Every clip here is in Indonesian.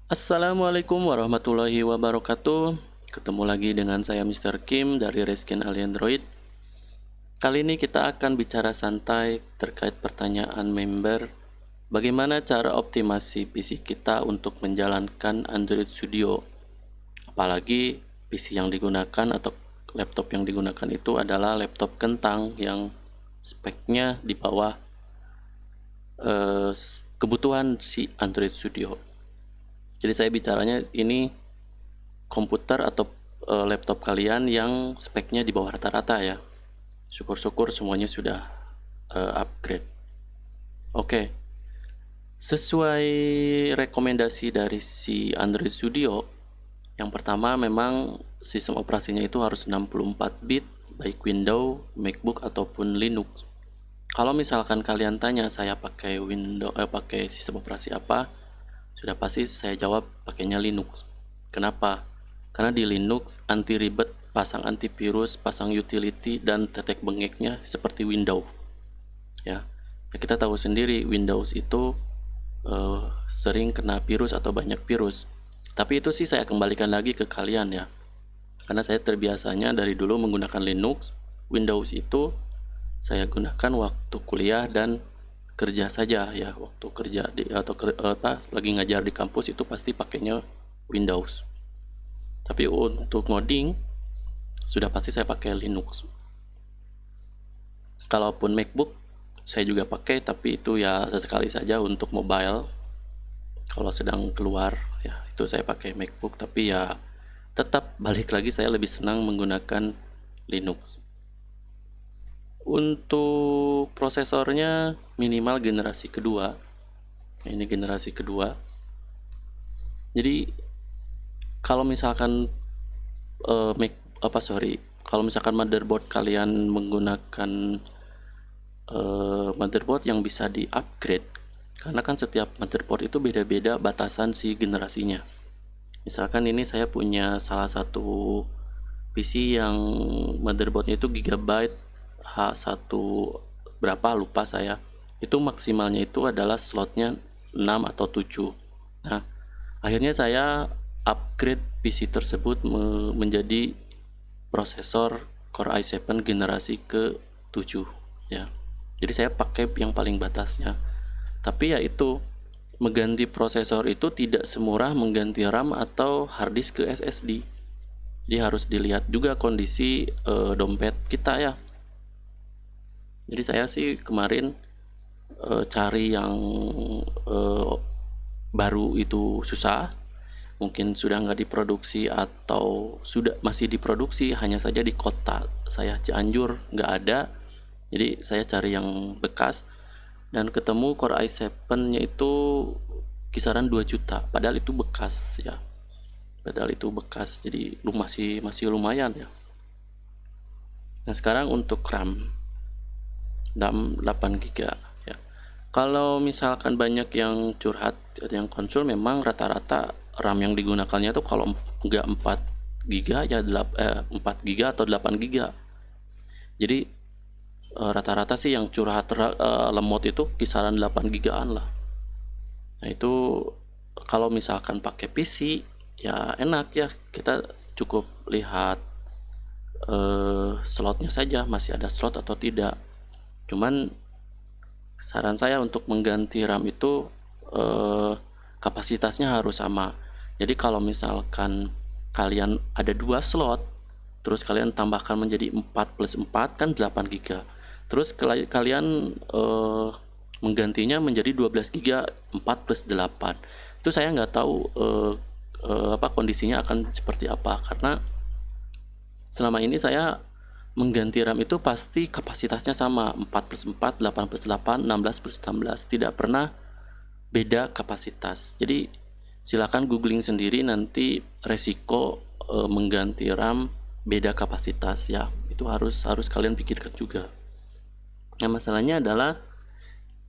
Assalamualaikum warahmatullahi wabarakatuh. Ketemu lagi dengan saya Mr. Kim dari Reskin Ali Android. Kali ini kita akan bicara santai terkait pertanyaan member. Bagaimana cara optimasi PC kita untuk menjalankan Android Studio? Apalagi PC yang digunakan atau laptop yang digunakan itu adalah laptop kentang yang speknya di bawah kebutuhan si Android Studio. Jadi saya bicaranya ini komputer atau laptop kalian yang speknya di bawah rata-rata ya. Syukur-syukur semuanya sudah upgrade. Oke, sesuai rekomendasi dari si Android Studio, yang pertama memang sistem operasinya itu harus 64 bit, baik Windows, MacBook ataupun Linux. Kalau misalkan kalian tanya saya pakai pakai sistem operasi apa, sudah pasti saya jawab pakainya Linux. Kenapa? Karena di Linux anti ribet, pasang antivirus, pasang utility, dan tetek bengeknya seperti Windows. Ya, kita tahu sendiri Windows itu sering kena virus atau banyak virus. Tapi itu sih saya kembalikan lagi ke kalian ya. Karena saya terbiasanya dari dulu menggunakan Linux. Windows itu saya gunakan waktu kuliah dan kerja saja ya. Waktu kerja lagi ngajar di kampus itu pasti pakainya Windows. Tapi untuk ngoding sudah pasti saya pakai Linux. Kalaupun MacBook saya juga pakai, tapi itu ya sesekali saja untuk mobile. Kalau sedang keluar ya itu saya pakai MacBook, tapi ya tetap balik lagi saya lebih senang menggunakan Linux. Untuk prosesornya minimal generasi kedua. Ini generasi kedua. Jadi kalau misalkan kalau misalkan motherboard kalian menggunakan motherboard yang bisa di-upgrade, karena kan setiap motherboard itu beda-beda batasan si generasinya. Misalkan ini saya punya salah satu PC yang motherboardnya itu Gigabyte H1 berapa lupa saya. Itu maksimalnya itu adalah slotnya 6 atau 7. Nah, akhirnya saya upgrade PC tersebut menjadi prosesor Core i7 generasi ke-7 ya. Jadi saya pakai yang paling batasnya. Tapi ya itu, mengganti prosesor itu tidak semurah mengganti RAM atau hard disk ke SSD. Jadi harus dilihat juga kondisi dompet kita ya. Jadi saya sih kemarin cari yang baru itu susah, mungkin sudah nggak diproduksi atau sudah masih diproduksi, hanya saja di kota saya Cianjur nggak ada. Jadi saya cari yang bekas dan ketemu Core i7-nya itu kisaran 2 juta, padahal itu bekas ya. Padahal itu bekas, jadi masih lumayan ya. Nah sekarang untuk RAM 8 GB ya. Kalau misalkan banyak yang curhat, yang konsul, memang rata-rata RAM yang digunakannya tuh kalau nggak 4 GB ya 4 GB atau 8 GB. Jadi rata-rata sih yang curhat lemot itu kisaran 8 GB-an lah. Nah itu kalau misalkan pakai PC ya enak ya, kita cukup lihat slotnya saja, masih ada slot atau tidak. Cuman saran saya untuk mengganti RAM itu kapasitasnya harus sama. Jadi kalau misalkan kalian ada 2 slot, terus kalian tambahkan menjadi 4 plus 4 kan 8 GB. Terus kalian menggantinya menjadi 12 GB 4 plus 8. Itu saya nggak tahu kondisinya akan seperti apa, karena selama ini saya mengganti RAM itu pasti kapasitasnya sama, 4 plus 4, 8 plus 8, 16 plus 16, tidak pernah beda kapasitas. Jadi silakan googling sendiri nanti resiko mengganti RAM beda kapasitas ya. Itu harus kalian pikirkan juga. Nah masalahnya adalah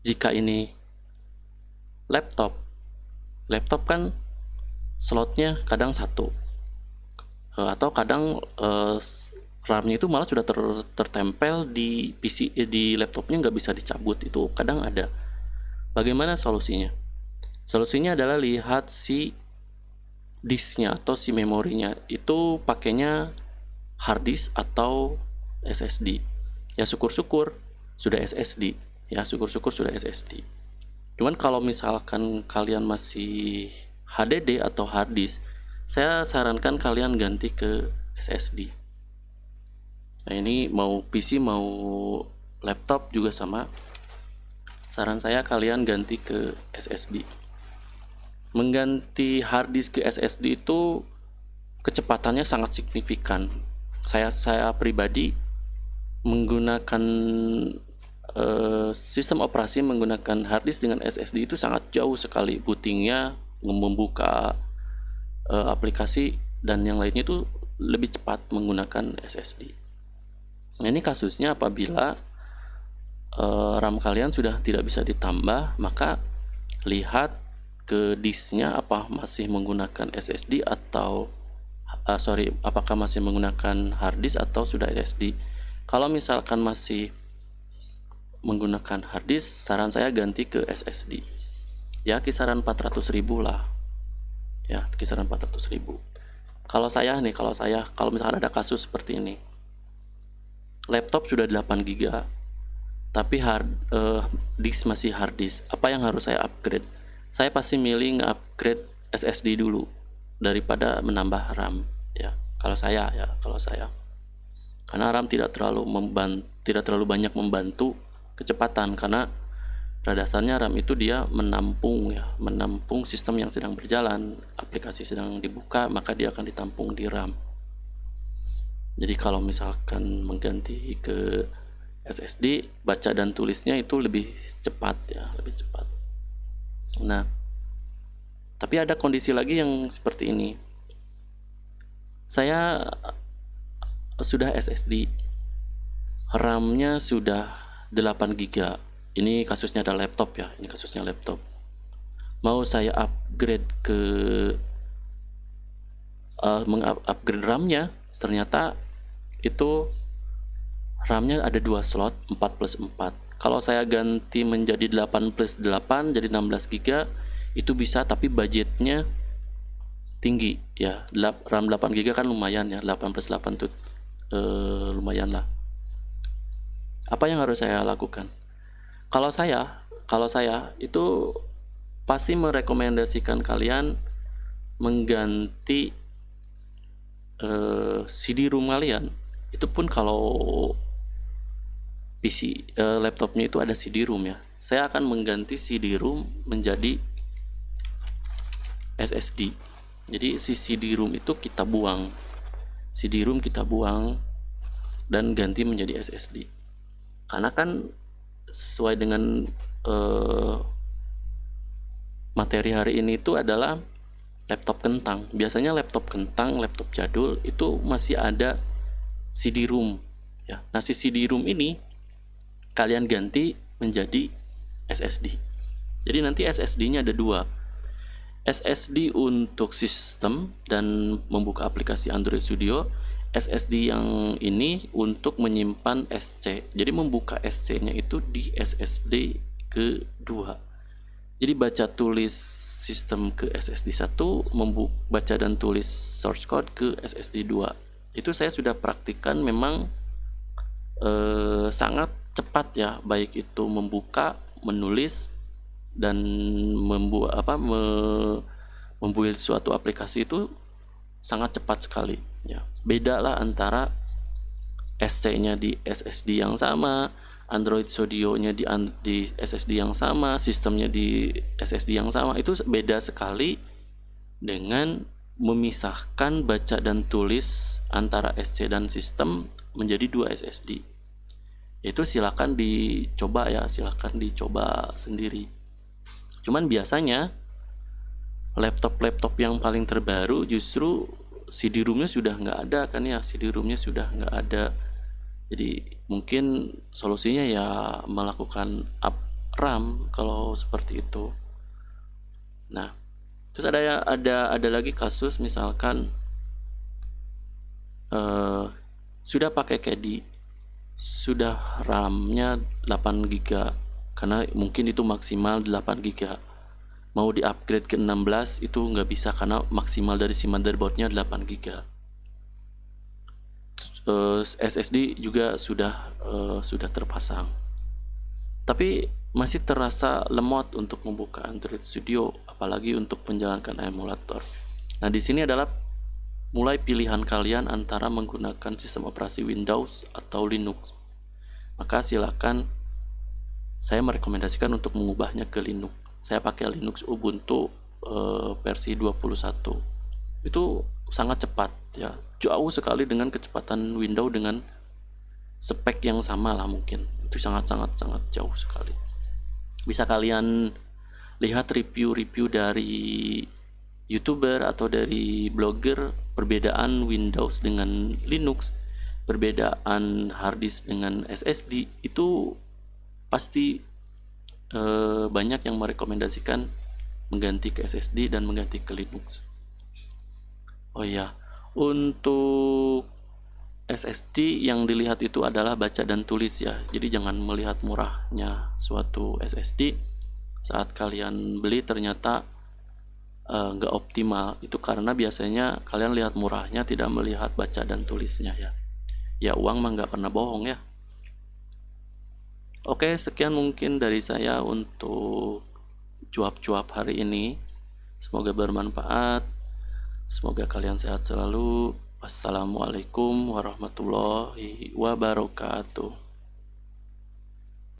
jika ini laptop kan slotnya kadang satu atau kadang RAM-nya itu malah sudah tertempel di PC, di laptopnya nggak bisa dicabut, itu kadang ada. Bagaimana solusinya? Solusinya adalah lihat si disknya atau si memorinya itu pakainya hard disk atau SSD. Ya syukur-syukur sudah SSD. Ya syukur-syukur sudah SSD. Cuman kalau misalkan kalian masih HDD atau hard disk, saya sarankan kalian ganti ke SSD. Nah ini mau PC mau laptop juga sama. Saran saya kalian ganti ke SSD. Mengganti hard disk ke SSD itu kecepatannya sangat signifikan. Saya pribadi menggunakan sistem operasi menggunakan hard disk dengan SSD itu sangat jauh sekali bootingnya, membuka aplikasi dan yang lainnya itu lebih cepat menggunakan SSD. Nah, ini kasusnya apabila RAM kalian sudah tidak bisa ditambah, maka lihat ke disknya apa masih menggunakan SSD atau apakah masih menggunakan hard disk atau sudah SSD. Kalau misalkan masih menggunakan hard disk, saran saya ganti ke SSD. Ya kisaran 400.000 lah. Ya, kisaran 400.000. Kalau misalkan ada kasus seperti ini. Laptop sudah 8 GB, tapi disk masih hard disk. Apa yang harus saya upgrade? Saya pasti milih nge-upgrade SSD dulu daripada menambah RAM ya. Kalau saya. Karena RAM tidak terlalu banyak membantu kecepatan, karena pada dasarnya RAM itu dia menampung sistem yang sedang berjalan, aplikasi sedang dibuka, maka dia akan ditampung di RAM. Jadi kalau misalkan mengganti ke SSD, baca dan tulisnya itu lebih cepat. Nah, tapi ada kondisi lagi yang seperti ini. Saya sudah SSD, RAM-nya sudah 8 GB. Ini kasusnya ada laptop ya, Mau saya upgrade ke mengupgrade RAM-nya, ternyata itu RAM-nya ada 2 slot, 4+4. Kalau saya ganti menjadi 8+8 jadi 16 GB itu bisa, tapi budgetnya tinggi ya. RAM 8 GB kan lumayan ya, 8+8 tuh lumayan lah. Apa yang harus saya lakukan? Kalau saya itu pasti merekomendasikan kalian mengganti CD-ROM kalian. Itu pun kalau PC laptopnya itu ada CD-ROM ya. Saya akan mengganti CD-ROM menjadi SSD. Jadi si CD-ROM itu kita buang. Dan ganti menjadi SSD. Karena kan sesuai dengan materi hari ini itu adalah laptop kentang. Biasanya laptop kentang, laptop jadul itu masih ada CD-ROM ya. Nah, si CD-ROM ini kalian ganti menjadi SSD. Jadi nanti SSD-nya ada 2. SSD untuk sistem dan membuka aplikasi Android Studio. SSD yang ini untuk menyimpan SC. Jadi membuka SC-nya itu di SSD kedua. Jadi baca tulis sistem ke SSD 1, baca dan tulis source code ke SSD 2. Itu saya sudah praktikkan, memang sangat cepat ya, baik itu membuka, menulis dan membuat suatu aplikasi itu sangat cepat sekali ya. Beda lah antara SC-nya di SSD yang sama, Android Studio-nya di SSD yang sama, sistemnya di SSD yang sama. Itu beda sekali dengan memisahkan baca dan tulis antara SC dan sistem menjadi 2 SSD. Itu silakan dicoba sendiri. Cuman biasanya laptop yang paling terbaru justru CD-ROM-nya sudah nggak ada kan ya, jadi mungkin solusinya ya melakukan up RAM kalau seperti itu. Nah, terus ada lagi kasus misalkan sudah pakai CADI, sudah RAM-nya 8 GB karena mungkin itu maksimal 8 GB. mau di-upgrade ke 16 itu nggak bisa karena maksimal dari si motherboardnya 8 GB. SSD juga sudah terpasang. Tapi masih terasa lemot untuk membuka Android Studio, apalagi untuk menjalankan emulator. Nah, di sini adalah mulai pilihan kalian antara menggunakan sistem operasi Windows atau Linux. Maka silakan, saya merekomendasikan untuk mengubahnya ke Linux. Saya pakai Linux Ubuntu versi 21. Itu sangat cepat ya, jauh sekali dengan kecepatan Windows dengan spek yang sama lah mungkin. Itu sangat jauh sekali. Bisa kalian lihat review-review dari YouTuber atau dari blogger, perbedaan Windows dengan Linux, perbedaan harddisk dengan SSD, itu pasti banyak yang merekomendasikan mengganti ke SSD dan mengganti ke Linux. Oh ya, untuk SSD yang dilihat itu adalah baca dan tulis ya. Jadi jangan melihat murahnya suatu SSD saat kalian beli ternyata nggak optimal. Itu karena biasanya kalian lihat murahnya, tidak melihat baca dan tulisnya ya. Ya, uang mah nggak pernah bohong ya. Oke, sekian mungkin dari saya untuk cuap-cuap hari ini. Semoga bermanfaat. Semoga kalian sehat selalu. Wassalamualaikum warahmatullahi wabarakatuh.